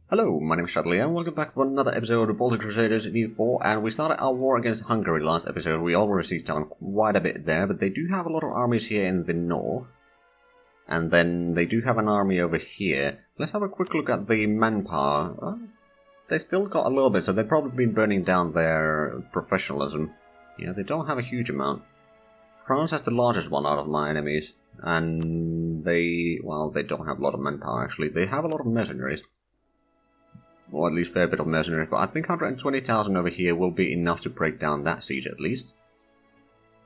Hello, my name is Shadley and welcome back for another episode of Baltic Crusaders in EU4, and we started our war against Hungary last episode. We already seized down quite a bit there, but they do have a lot of armies here in the north. And then they do have an army over here. Let's have a quick look at the manpower. They still got a little bit, so they've probably been burning down their professionalism. Yeah, they don't have a huge amount. France has the largest one out of my enemies, and they don't have a lot of manpower actually. They have a lot of mercenaries. Or at least a fair bit of mercenaries, but I think 120,000 over here will be enough to break down that siege at least.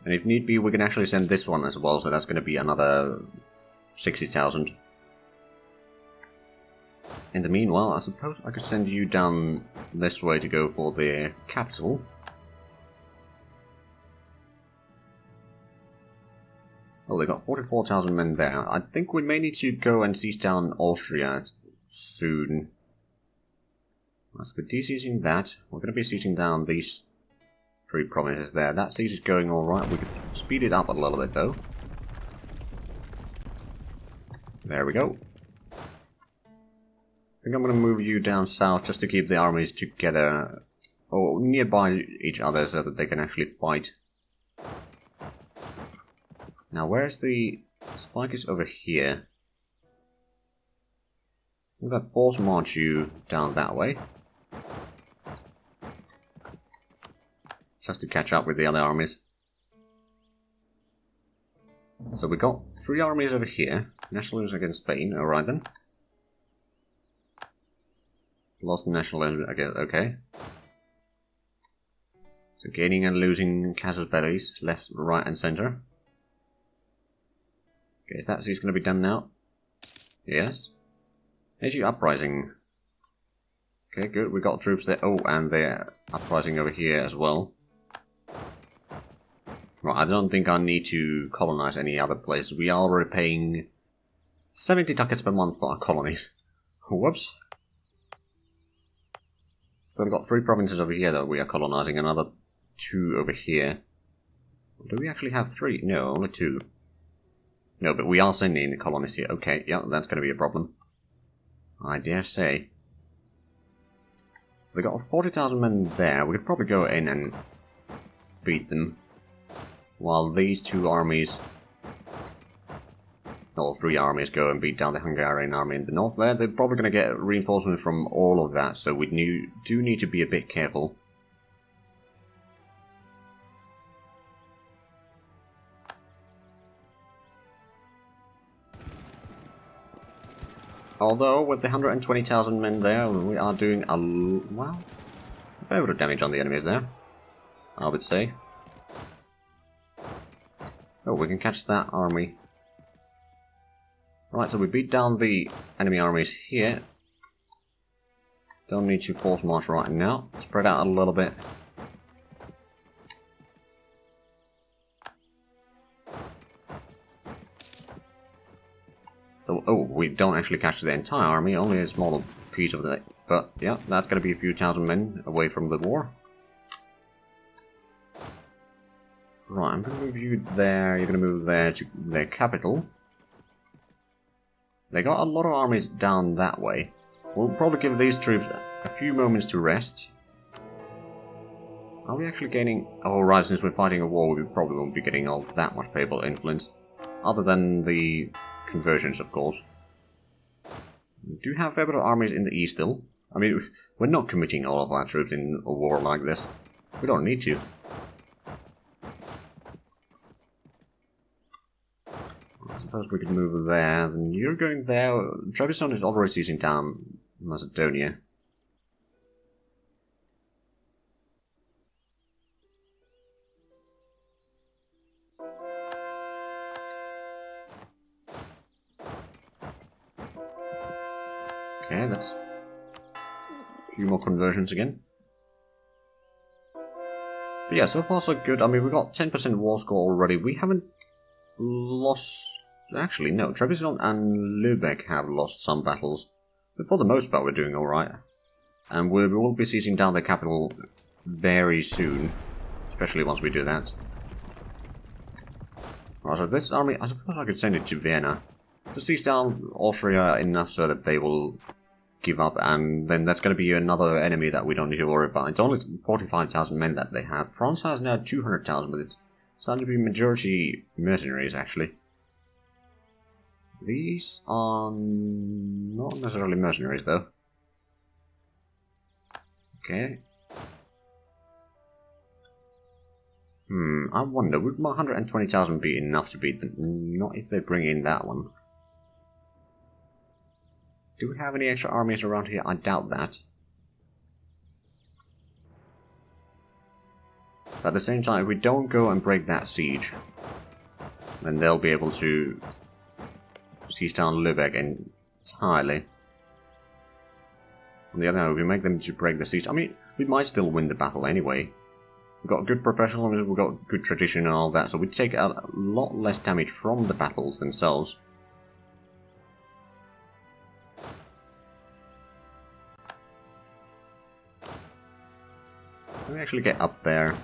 And if need be, we can actually send this one as well, so that's going to be another 60,000. In the meanwhile, I suppose I could send you down this way to go for the capital. Oh, they got 44,000 men there. I think we may need to go and seize down Austria soon. Let's be de-sieging that. We're going to be sieging down these 3 provinces there. That siege is going alright. We could speed it up a little bit though. There we go. I think I'm going to move you down south just to keep the armies together, or nearby each other, so that they can actually fight. Now where's the spike? Is over here. I'm going to force march you down that way. Just to catch up with the other armies. So we got 3 armies over here. Nationalism against Spain, alright then. Lost nationalism again, okay. So gaining and losing casus bellis, left, right and centre. Okay, is that siege going to be done now? Yes. Here's uprising. Okay, good, we got troops there. Oh, and they're uprising over here as well. Right, I don't think I need to colonize any other place. We are already paying 70 ducats per month for our colonies. Whoops. Still got 3 provinces over here that we are colonizing, another 2 over here. Do we actually have 3? No, only 2. No, but we are sending the colonists here. Okay, yeah, that's going to be a problem. I dare say. So they got 40,000 men there. We could probably go in and beat them. While these 2 armies, all 3 armies, go and beat down the Hungarian army in the north there. They're probably going to get reinforcements from all of that, so we do need to be a bit careful. Although, with the 120,000 men there, we are doing a fair bit of damage on the enemies there, I would say. Oh, we can catch that army. Right, so we beat down the enemy armies here. Don't need to force march right now. Spread out a little bit. So, oh, we don't actually catch the entire army, only a small piece of it. But, yeah, that's going to be a few thousand men away from the war. Right, I'm going to move you there, you're going to move there to their capital. They got a lot of armies down that way. We'll probably give these troops a few moments to rest. Are we actually gaining... Oh, right, since we're fighting a war, we probably won't be getting all that much papal influence. Other than the conversions, of course. We do have a fair bit of armies in the east still. I mean, we're not committing all of our troops in a war like this. We don't need to. I suppose we could move there. Then you're going there. Trebizond is already seizing down Macedonia. Okay, that's a few more conversions again. But yeah, so far so good. I mean, we got 10% war score already. We haven't lost... Actually, no. Trebizond and Lübeck have lost some battles. But for the most part, we're doing alright. And we will be seizing down the capital very soon. Especially once we do that. Right, so this army, I suppose I could send it to Vienna. To seize down Austria enough so that they will give up, and then that's going to be another enemy that we don't need to worry about. It's only 45,000 men that they have. France has now 200,000, but it's starting to be majority mercenaries, actually. These are not necessarily mercenaries, though. Okay. I wonder, would 120,000 be enough to beat them? Not if they bring in that one. Do we have any extra armies around here? I doubt that. But at the same time, if we don't go and break that siege, then they'll be able to seize down Lübeck entirely. On the other hand, if we make them to break the siege, I mean, we might still win the battle anyway. We've got good professionalism, we've got good tradition and all that, so we take a lot less damage from the battles themselves. Let me actually get up there.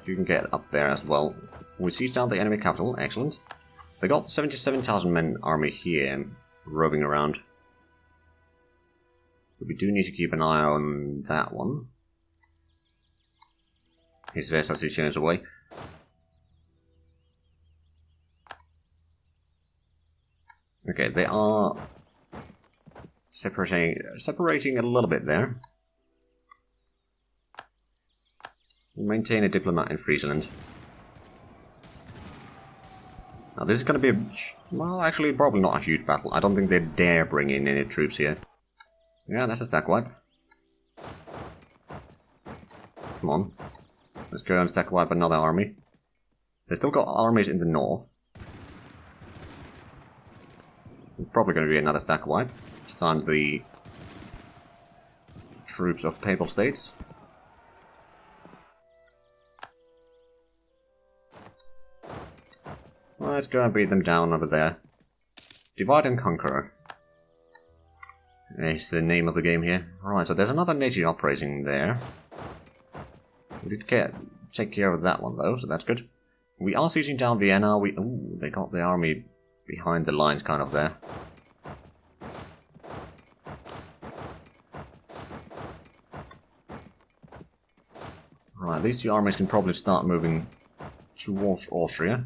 You can get up there as well. We siege down the enemy capital, excellent. They got 77,000 men army here, roving around. So we do need to keep an eye on that one. He says as he turns away. Okay, they are separating a little bit there. Maintain a diplomat in Friesland. Now this is going to be a... well, actually, probably not a huge battle. I don't think they dare bring in any troops here. Yeah, that's a stack wipe. Come on. Let's go and stack wipe another army. They still got armies in the north. It's probably going to be another stack wipe. This time the troops of Papal States. Let's go and beat them down over there. Divide and conquer is the name of the game here. Alright, so there's another nation operating there. We did take care of that one though, so that's good. We are sieging down Vienna. Ooh, they got the army behind the lines kind of there. Right, these two armies can probably start moving towards Austria.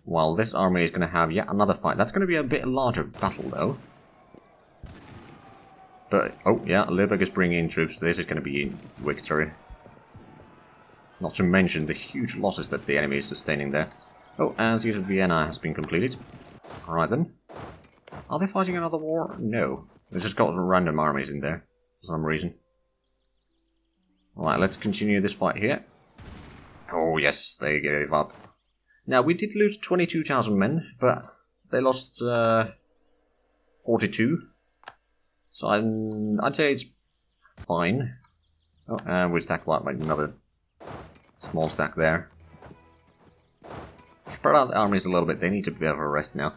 While this army is going to have yet another fight. That's going to be a bit larger battle though. But, oh yeah, Lübeck is bringing in troops. This is going to be victory. Not to mention the huge losses that the enemy is sustaining there. Oh, and siege of Vienna has been completed. Alright then. Are they fighting another war? No. They just got random armies in there, for some reason. Alright, let's continue this fight here. Oh yes, they gave up. Now, we did lose 22,000 men, but they lost 42. So I'd say it's fine. Oh, and we stacked like another small stack there. Spread out the armies a little bit, they need a bit of a rest now.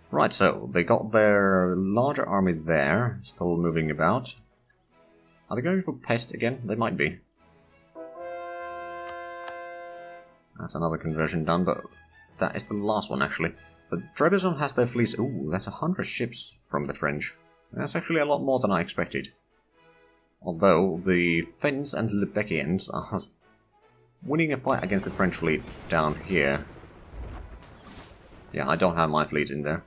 Right, so they got their larger army there, still moving about. Are they going for pest again? They might be. That's another conversion done, but that is the last one actually. But Trebizond has their fleets. Ooh, that's 100 ships from the French. That's actually a lot more than I expected. Although the Finns and Lübeckians are winning a fight against the French fleet down here. Yeah, I don't have my fleet in there.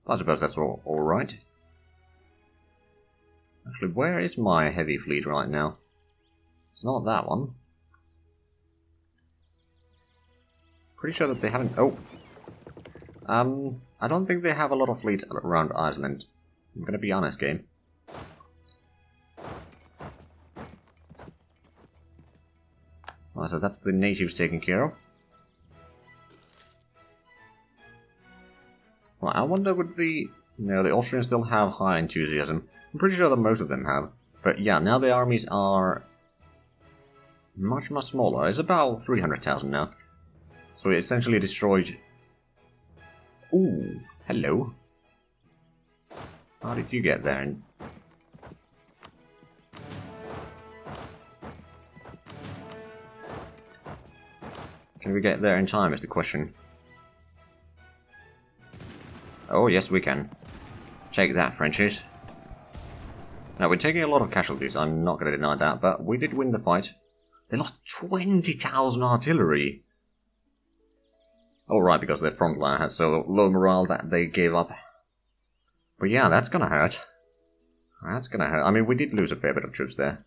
I suppose that's alright. Actually, where is my heavy fleet right now? It's not that one. Pretty sure that they haven't... Oh! I don't think they have a lot of fleets around Iceland. I'm gonna be honest, game. Well, so that's the natives taken care of. Well, I wonder would the... No, the Austrians still have high enthusiasm. I'm pretty sure that most of them have. But yeah, now the armies are... much, much smaller. It's about 300,000 now. So we essentially destroyed... Ooh, hello. How did you get there? Can we get there in time is the question. Oh, yes we can. Take that, Frenchies. Now, we're taking a lot of casualties, I'm not going to deny that, but we did win the fight. They lost 20,000 artillery! Alright, because their front line had so low morale that they gave up. But yeah, that's gonna hurt. That's gonna hurt. I mean, we did lose a fair bit of troops there.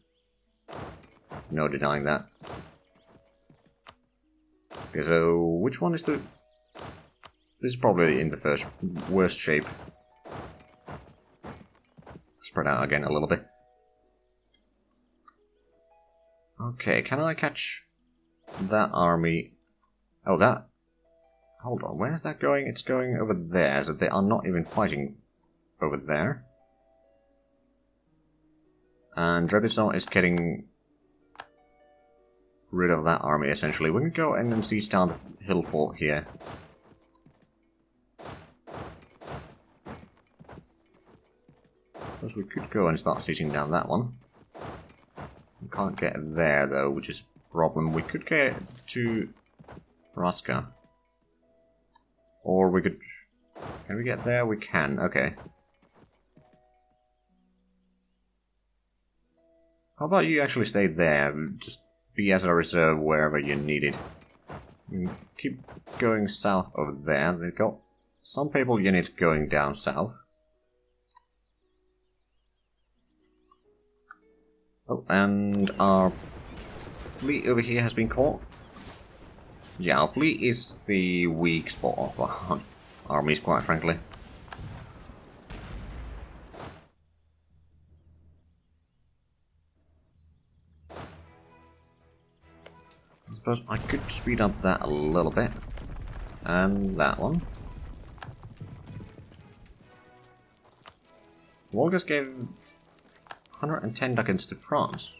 No denying that. Okay, so which one is the... This is probably in the worst shape. Spread out again a little bit. Okay, can I catch that army? Oh, that... Hold on, where is that going? It's going over there, so they are not even fighting over there. And Trebizond is getting rid of that army, essentially. We can go in and siege down the hill fort here. Suppose we could go and start sieging down that one. We can't get there, though, which is a problem. We could get to Raska. Or we could... Can we get there? We can, okay. How about you actually stay there? Just be as a reserve wherever you need it. Keep going south over there. They've got some papal units going down south. Oh, and our fleet over here has been caught. Yeah, our fleet is the weak spot of our armies, quite frankly. I suppose I could speed up that a little bit. And that one. Wolgast gave 110 ducats to France.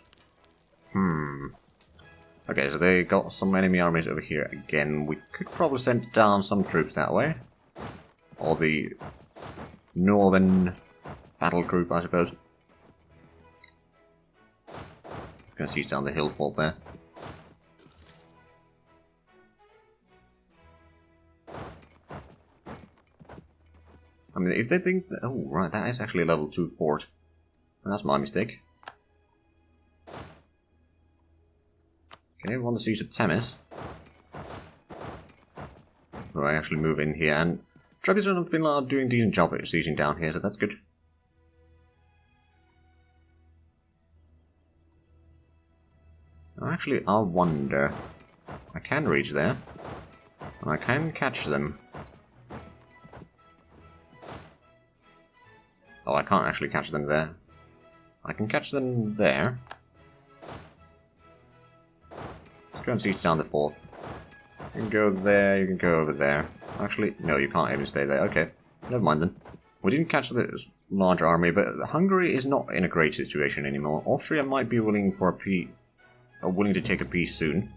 Okay, so they got some enemy armies over here again. We could probably send down some troops that way. Or the northern battle group, I suppose. It's going to siege down the hill fort there. I mean, if they think that... Oh, right, that is actually a level 2 fort. That's my mistake. Okay, we want the siege of Temis. So I actually move in here, and Trebizond and Finland are doing a decent job at sieging down here, so that's good. Actually, I wonder... I can reach there. And I can catch them. Oh, I can't actually catch them there. I can catch them there. Let's go and siege down the fort. You can go there, you can go over there. Actually, no, you can't even stay there. Okay, never mind then. We didn't catch the large army, but Hungary is not in a great situation anymore. Austria might be willing for a peace, willing to take a peace soon.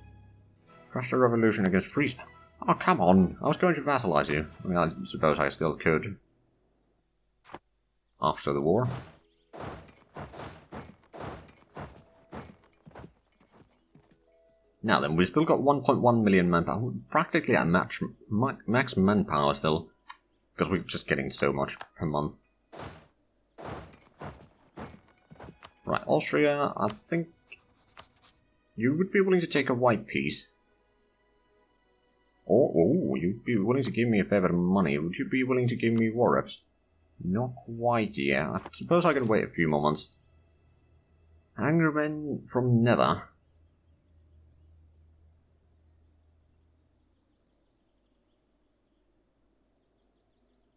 Crush the revolution against Friesland. Oh, come on! I was going to vassalize you. I mean, I suppose I still could. After the war. Now then, we've still got 1.1 million manpower, practically at max manpower still, because we're just getting so much per month. Right, Austria, I think you would be willing to take a white peace. Or, oh, you'd be willing to give me a fair bit of money. Would you be willing to give me war reps? Not quite yet. I suppose I can wait a few more months. Angry men from Never.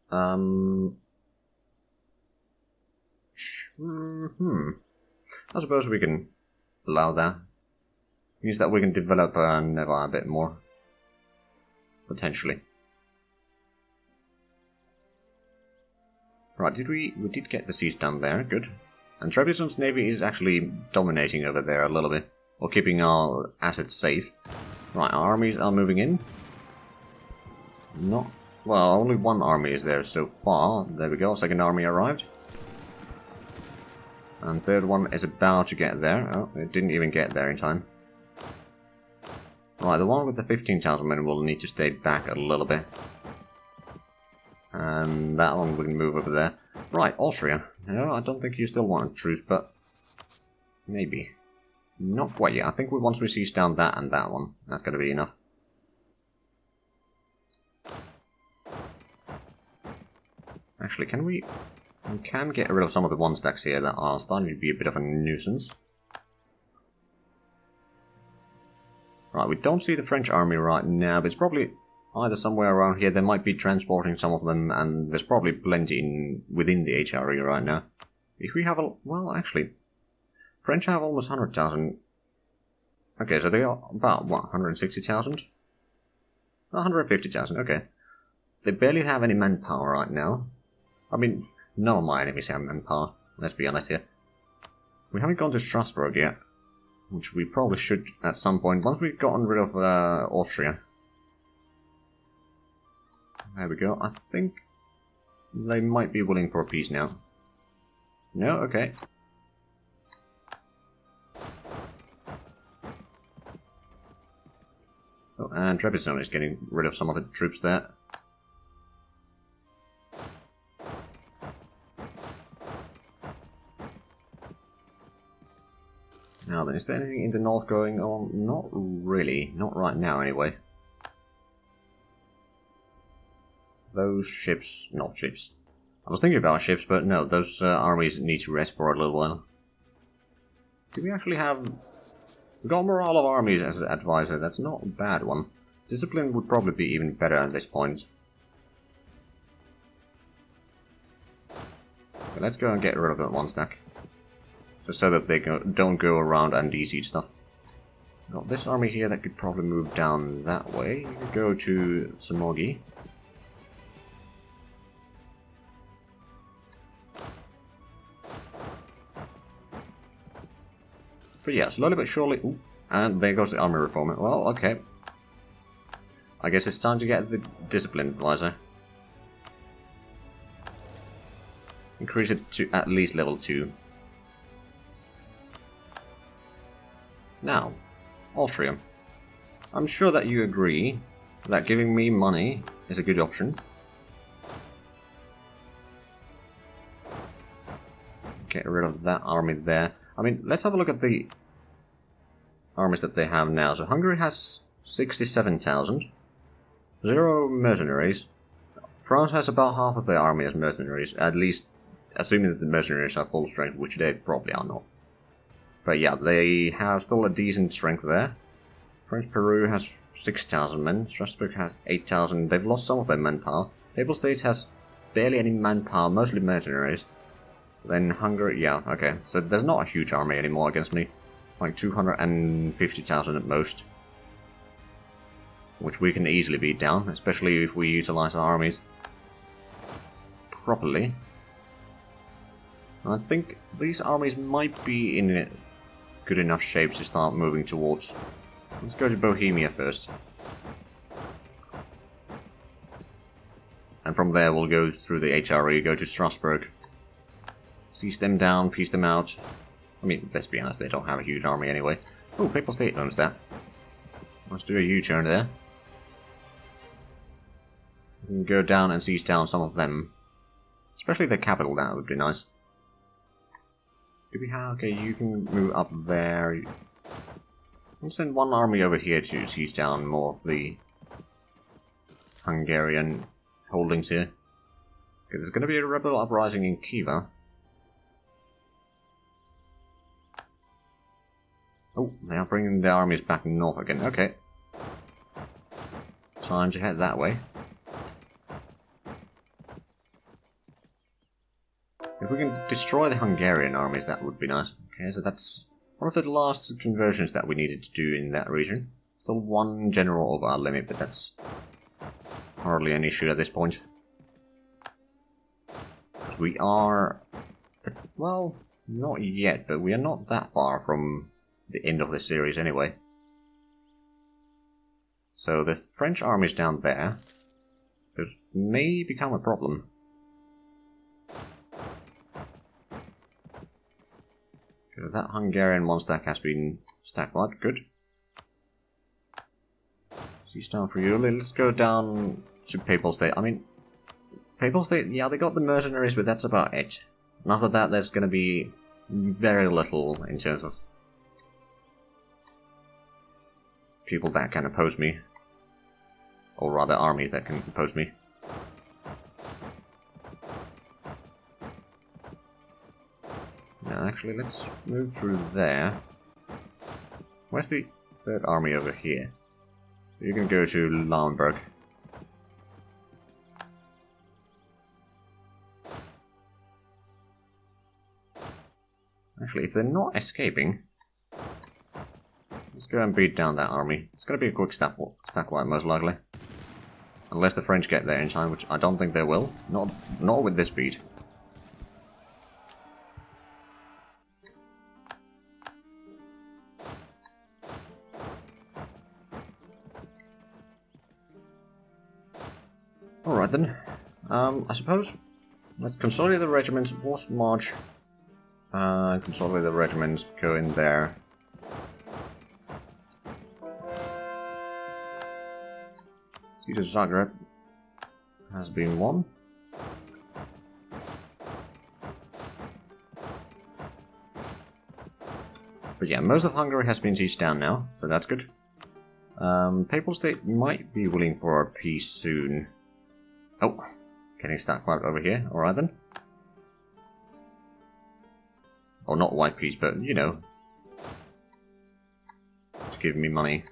I suppose we can allow that. Means that we can develop Never a bit more. Potentially. Right, we did get the siege done there, good. And Trebizond's navy is actually dominating over there a little bit, or keeping our assets safe. Right, our armies are moving in. Not... Well, only one army is there so far. There we go, second army arrived. And third one is about to get there. Oh, it didn't even get there in time. Right, the one with the 15,000 men will need to stay back a little bit. And that one we can move over there. Right, Austria. No, I don't think you still want a truce, but maybe. Not quite yet. I think once we siege down that and that one, that's going to be enough. Actually, can we... We can get rid of some of the one-stacks here that are starting to be a bit of a nuisance. Right, we don't see the French army right now, but it's probably either somewhere around here. They might be transporting some of them, and there's probably plenty within the HRE right now. If we have a... Well, actually, French have almost 100,000. Okay, so they are about, what, 160,000? 150,000, okay. They barely have any manpower right now. I mean, none of my enemies have manpower, let's be honest here. We haven't gone to Strasbourg yet, which we probably should at some point, once we've gotten rid of Austria. There we go, I think they might be willing for a peace now. No? Okay. Oh, and Trebizond is getting rid of some of the troops there. Now then, is there anything in the north going on? Not really. Not right now, anyway. Those ships... Not ships. I was thinking about ships, but no, those armies need to rest for a little while. Do we actually have... We got morale of armies as an advisor. That's not a bad one. Discipline would probably be even better at this point. Okay, let's go and get rid of that one stack. Just so that they don't go around and de-siege stuff. Got this army here that could probably move down that way. You could go to Samogi. But yeah, slowly but surely... Ooh, and there goes the army reformer. Well, okay. I guess it's time to get the discipline advisor. Increase it to at least level 2. Now, Austria. I'm sure that you agree that giving me money is a good option. Get rid of that army there. I mean, let's have a look at the armies that they have now. So Hungary has 67,000. 0 mercenaries. France has about half of their army as mercenaries, at least assuming that the mercenaries are full strength, which they probably are not. But yeah, they have still a decent strength there. French Peru has 6,000 men, Strasbourg has 8,000, they've lost some of their manpower. Papal States has barely any manpower, mostly mercenaries. Then Hungary, yeah, okay, so there's not a huge army anymore against me. Like 250,000 at most. Which we can easily beat down, especially if we utilize our armies properly. I think these armies might be in good enough shape to start moving towards. Let's go to Bohemia first. And from there we'll go through the HRE, go to Strasbourg. Seize them down, feast them out. I mean, let's be honest, they don't have a huge army anyway. Oh, Papal State owns that. Let's do a U-turn there. We can go down and siege down some of them. Especially the capital, that would be nice. Do we have... Okay, you can move up there. I'll send one army over here to siege down more of the Hungarian holdings here. Okay, there's going to be a rebel uprising in Khiva. Oh, they are bringing their armies back north again. Okay. Time to head that way. If we can destroy the Hungarian armies, that would be nice. Okay, so that's one of the last conversions that we needed to do in that region. Still one general over our limit, but that's hardly an issue at this point. Because we are... Well, not yet, but we are not that far from the end of the series anyway. So the French armies down there, this may become a problem. That Hungarian one stack has been stacked wide, good. Siege down for you. Let's go down to Papal State. I mean, People's State, yeah, they got the mercenaries, but that's about it. And after that, there's gonna be very little in terms of people that can oppose me. Or rather, armies that can oppose me. Now, actually, let's move through there. Where's the third army over here? You're gonna go to Lauenburg. Actually, if they're not escaping, let's go and beat down that army. It's gonna be a quick stack wipe, most likely. Unless the French get there in time, which I don't think they will. Not with this speed. Alright then. I suppose let's consolidate the regiments, force march. Consolidate the regiments, go in there. Siege of Zagreb has been won. But yeah, most of Hungary has been sieged down now, so that's good. Papal State might be willing for a peace soon. Oh, getting stack wiped over here. Alright then. Or not white peace, but you know. It's giving me money.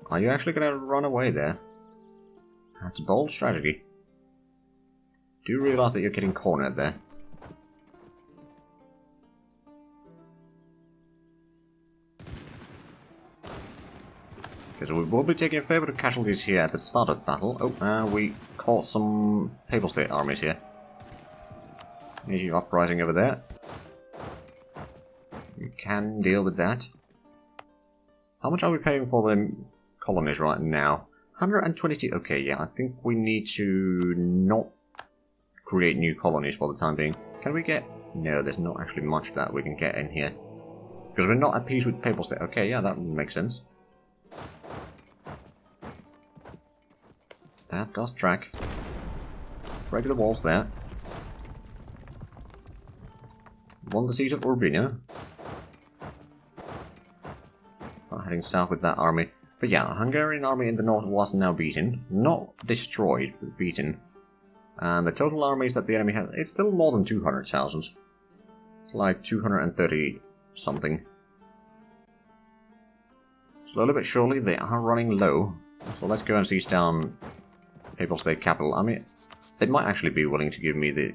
Are you actually going to run away there? That's a bold strategy. Do you realise that you're getting cornered there? Okay, so we will be taking a fair bit of casualties here at the start of the battle. Oh, and we caught some Papal State armies here. There's your uprising over there. You can deal with that. How much are we paying for the colonies right now? 122. Okay, yeah, I think we need to not create new colonies for the time being. Can we get... No, there's not actually much that we can get in here. Because we're not at peace with Papal State. Okay, yeah, that makes sense. That does track. Break the walls there. Won the siege of Urbina. Start heading south with that army. But yeah, the Hungarian army in the north was now beaten. Not destroyed, but beaten. And the total armies that the enemy had, it's still more than 200,000. It's like 230 something. Slowly but surely they are running low. So let's go and siege down Papal State capital. I mean, they might actually be willing to give me the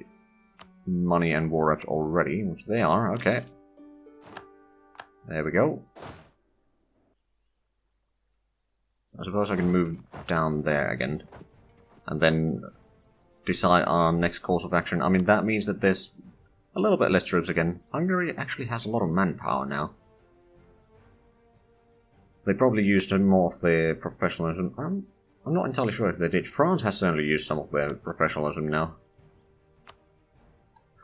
money and war reps already, which they are. Okay. There we go. I suppose I can move down there again. And then decide our next course of action. I mean, that means that there's a little bit less troops again. Hungary actually has a lot of manpower now. They probably used more of their professionalism. I'm not entirely sure if they did. France has certainly used some of their professionalism now.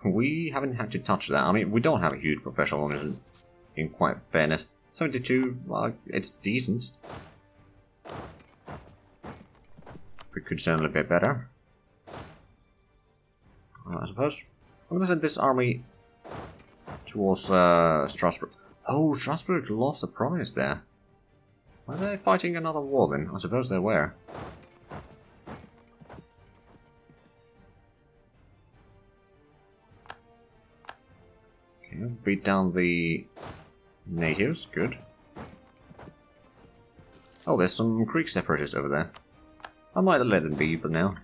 We haven't had to touch that. I mean, we don't have a huge professionalism, in quite fairness. 72, well, it's decent. We could certainly be better. I suppose. I'm gonna send this army towards Strasbourg. Oh, Strasbourg lost a province there. Are they fighting another war then? I suppose they were. Okay, beat down the natives. Good. Oh, there's some Greek separatists over there. I might have let them be, but now.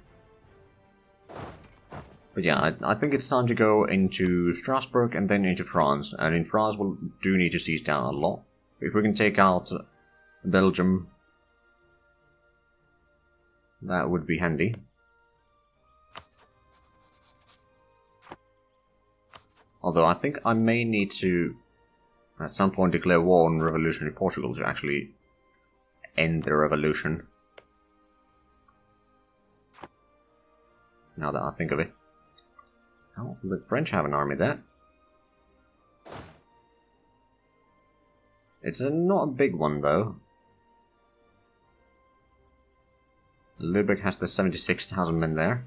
But yeah, I think it's time to go into Strasbourg and then into France. And in France, we'll do need to siege down a lot. If we can take out Belgium, that would be handy. Although I think I may need to, at some point, declare war on revolutionary Portugal to actually end the revolution. Now that I think of it. Oh, the French have an army there. It's not a big one, though. Lübeck has the 76,000 men there.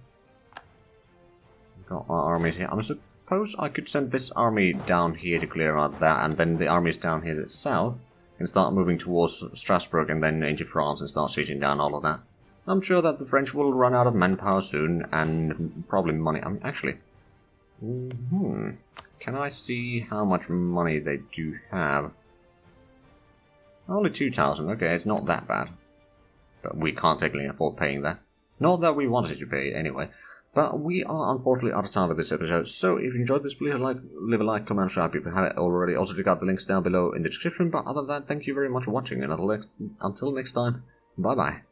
Got our armies here. I suppose I could send this army down here to clear out that, and then the armies down here south can start moving towards Strasbourg and then into France and start sieging down all of that. I'm sure that the French will run out of manpower soon, and probably money. I mean, actually... Can I see how much money they do have? Only 2,000, okay, it's not that bad. But we can't technically afford paying that. Not that we wanted to pay anyway. But we are unfortunately out of time for this episode, so if you enjoyed this, please leave a like, comment, subscribe if you haven't already. Also check out the links down below in the description, but other than that, thank you very much for watching, and until next time, bye bye.